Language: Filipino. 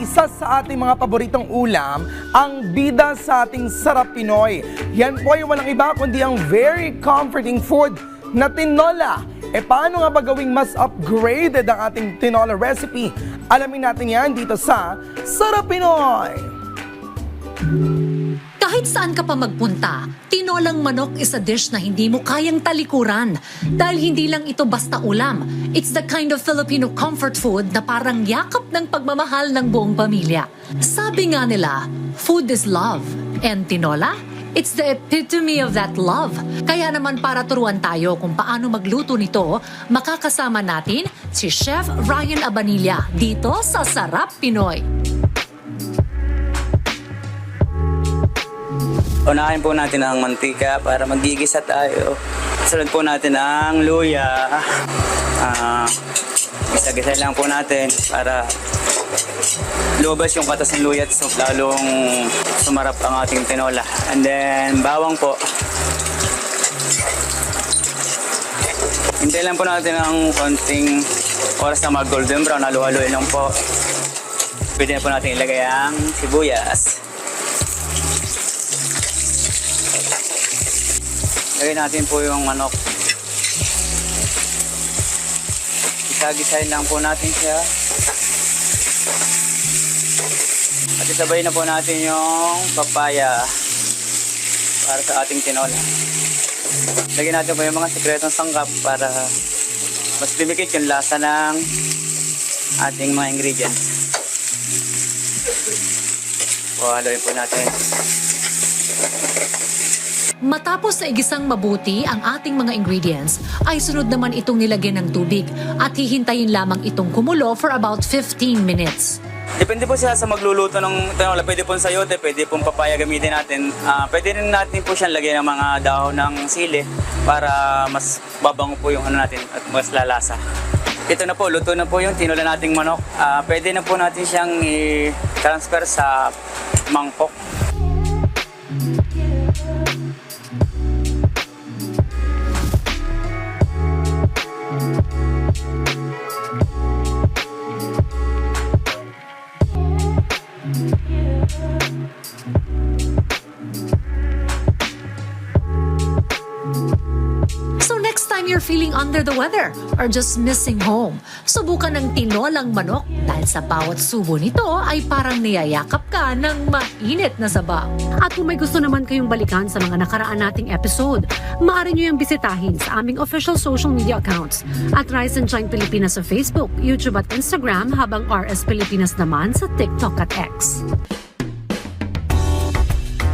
isa sa ating mga paboritong ulam, ang bida sa ating Sarap Pinoy. Yan po ay walang iba kundi ang very comforting food na tinola. Paano nga ba gawing mas upgraded ang ating tinola recipe? Alamin natin yan dito sa Sarap Pinoy! Kahit saan ka pa magpunta, tinolang manok is a dish na hindi mo kayang talikuran. Dahil hindi lang ito basta ulam. It's the kind of Filipino comfort food na parang yakap ng pagmamahal ng buong pamilya. Sabi nga nila, food is love. And tinola? It's the epitome of that love. Kaya naman para turuan tayo kung paano magluto nito, makakasama natin si Chef Ryan Abanilla dito sa Sarap Pinoy. Unahin po natin ang mantika para magigisa tayo. Sunod po natin ang luya. Gisa-gisa lang po natin para lumabas yung katas ng luya at lalong sumarap ang ating tinola. And then bawang po. Hintayin lang po natin ang konting oras na mag-golden brown. Halo-haloin lang po. Pwede na po natin ilagay ang sibuyas. Lagay natin po yung manok. Isa-gisahin lang po natin siya. At isabay na po natin yung papaya para sa ating tinola. Lagyan natin po yung mga sikretong sangkap para mas dumikit yung lasa ng ating mga ingredients. Haluin po natin. Matapos na igisang mabuti ang ating mga ingredients, ay sunod naman itong nilagyan ng tubig at hihintayin lamang itong kumulo for about 15 minutes. Depende po siya sa magluluto ng tinola. Pwede po sayote, pwede po papaya gamitin natin. Pwede rin natin po siyang lagyan ng mga dahon ng sili para mas babango po yung ano natin at mas lalasa. Ito na po, luto na po yung tinola nating manok. Pwede na po natin siyang i-transfer sa mangkok. Time you're feeling under the weather or just missing home, subukan ng tinolang manok dahil sa bawat subo nito ay parang niyayakap ka ng mainit na sabaw. At kung may gusto naman kayong balikan sa mga nakaraan nating episode, maaari nyo yung bisitahin sa aming official social media accounts at Rise and Shine Pilipinas sa Facebook, YouTube at Instagram habang RS Pilipinas naman sa TikTok at X.